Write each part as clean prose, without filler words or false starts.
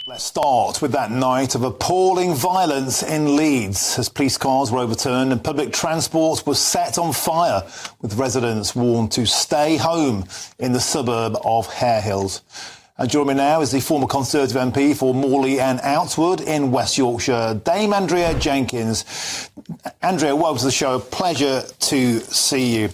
Let's start with that night of appalling violence in Leeds as police cars were overturned and public transport was set on fire, with residents warned to stay home in the suburb of Hare Hills. And joining me now is the former Conservative MP for Morley and Outwood in West Yorkshire, Dame Andrea Jenkyns. Andrea, welcome to the show. Pleasure to see you.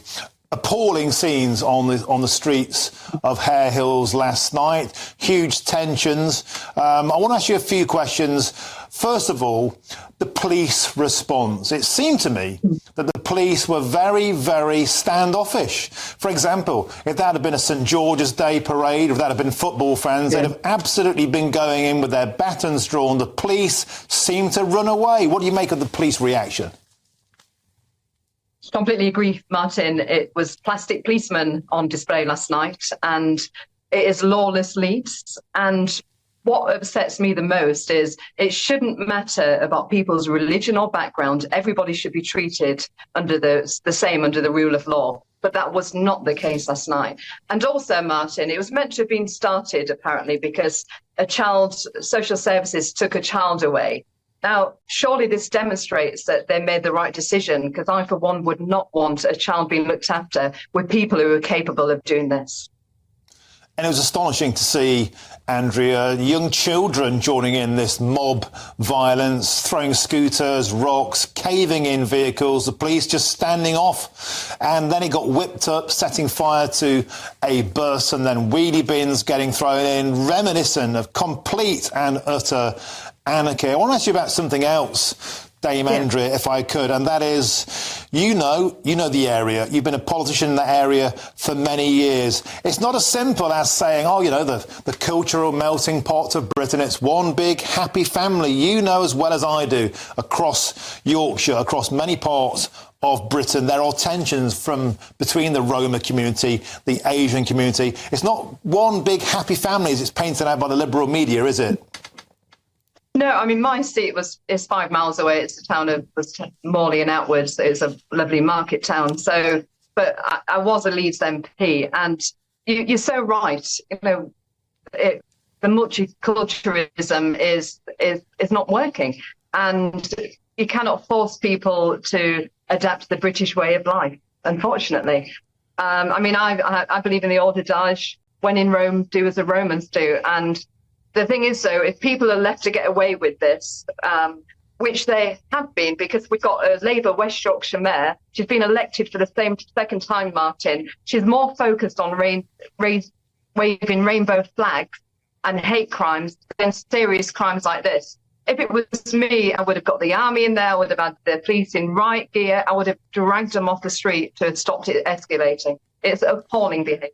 Appalling scenes on the streets of Hare Hills last night. Huge tensions. I want to ask you a few questions. First of all, the police response. It seemed to me that the police were very, very standoffish. For example, if that had been a St George's Day parade, if that had been football fans, they'd have absolutely been going in with their batons drawn. The police seemed to run away. What do you make of the police reaction? Completely agree, Martin. It was plastic policemen on display last night, and it is lawless Leeds. And what upsets me the most is it shouldn't matter about people's religion or background. Everybody should be treated under the same under the rule of law. But that was not the case last night. And also, Martin, it was meant to have been started, apparently, because social services took a child away. Now, surely this demonstrates that they made the right decision, because I, for one, would not want a child being looked after with people who are capable of doing this. And it was astonishing to see, Andrea, young children joining in this mob violence, throwing scooters, rocks, caving in vehicles, the police just standing off. And then it got whipped up, setting fire to a bus, and then wheelie bins getting thrown in, reminiscent of complete and utter anarchy. I want to ask you about something else, Dame Andrea, if I could, and that is, you know the area. You've been a politician in that area for many years. It's not as simple as saying, the cultural melting pot of Britain. It's one big happy family. You know as well as I do, across Yorkshire, across many parts of Britain, there are tensions between the Roma community, the Asian community. It's not one big happy family as it's painted out by the liberal media, is it? No, I mean, my seat is 5 miles away. It's the town of Morley and Outwood. So it's a lovely market town. So, but I was a Leeds MP, and you're so right. The multiculturalism is not working, and you cannot force people to adapt to the British way of life. Unfortunately, I believe in the old adage: "When in Rome, do as the Romans do," and the thing is, though, if people are left to get away with this, which they have been, because we've got a Labour West Yorkshire mayor, she's been elected for the second time, Martin. She's more focused on waving rainbow flags and hate crimes than serious crimes like this. If it was me, I would have got the army in there, I would have had the police in riot gear, I would have dragged them off the street to have stopped it escalating. It's appalling behaviour.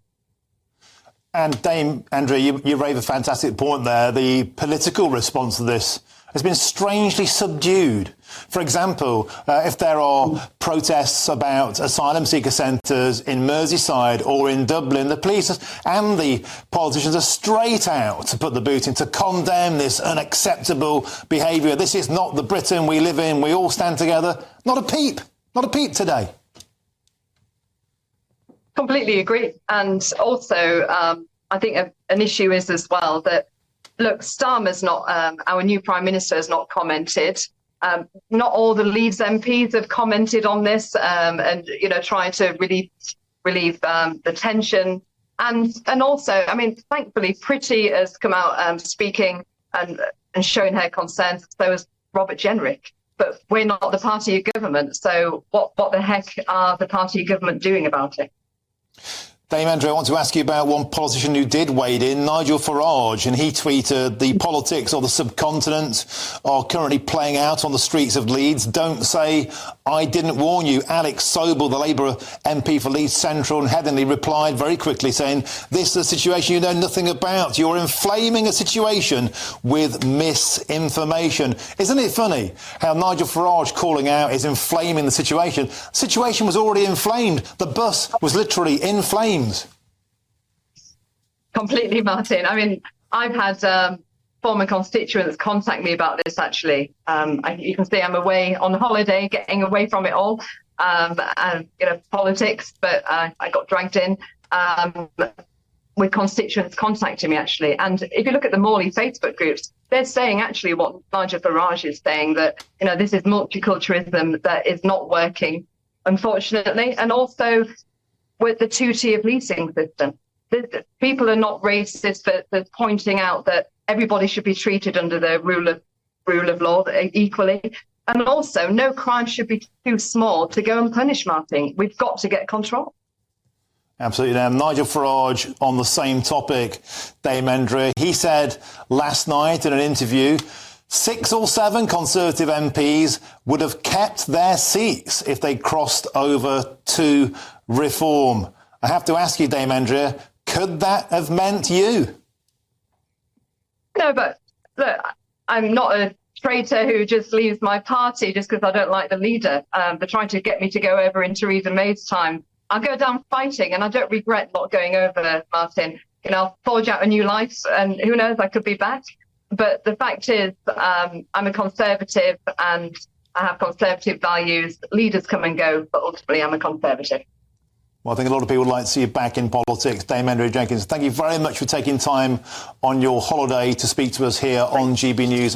And Dame Andrea, you raise a fantastic point there. The political response to this has been strangely subdued. For example, if there are protests about asylum seeker centres in Merseyside or in Dublin, the police and the politicians are straight out to put the boot in, to condemn this unacceptable behaviour. This is not the Britain we live in. We all stand together. Not a peep today. Completely agree. And also, I think an issue is as well that, look, Starmer's not, our new Prime Minister has not commented. Not all the Leeds MPs have commented on this and trying to relieve the tension. And also, I mean, thankfully, Pretty has come out speaking and showing her concerns. So has Robert Jenrick. But we're not the party of government. So what the heck are the party of government doing about it? Dame Andrea, I want to ask you about one politician who did wade in, Nigel Farage, and he tweeted, "The politics of the subcontinent are currently playing out on the streets of Leeds. Don't say I didn't warn you." Alex Sobel, the Labour MP for Leeds Central and Headingley, replied very quickly saying, "This is a situation you know nothing about. You're inflaming a situation with misinformation." Isn't it funny how Nigel Farage calling out is inflaming the situation? The situation was already inflamed. The bus was literally in flames. Completely, Martin. I mean, I've had former constituents contact me about this, actually. You can see I'm away on holiday, getting away from it all, politics, but I got dragged in. with constituents contacting me, actually. And if you look at the Morley Facebook groups, they're saying actually what Nigel Farage is saying, that, this is multiculturalism that is not working, unfortunately. And also with the two-tier policing system. People are not racist for pointing out that everybody should be treated under the rule of law equally. And also, no crime should be too small to go unpunished, Martin. We've got to get control. Absolutely. Now, Nigel Farage on the same topic, Dame Andrea, he said last night in an interview, 6 or 7 Conservative MPs would have kept their seats if they crossed over to reform. I have to ask you, Dame Andrea, could that have meant you? No, but look, I'm not a traitor who just leaves my party just because I don't like the leader. They're trying to get me to go over in Theresa May's time. I'll go down fighting, and I don't regret not going over, Martin. I'll forge out a new life, and who knows, I could be back. But the fact is, I'm a Conservative, and I have Conservative values. Leaders come and go, but ultimately I'm a Conservative. Well, I think a lot of people would like to see you back in politics. Dame Andrea Jenkyns, thank you very much for taking time on your holiday to speak to us here on GB News.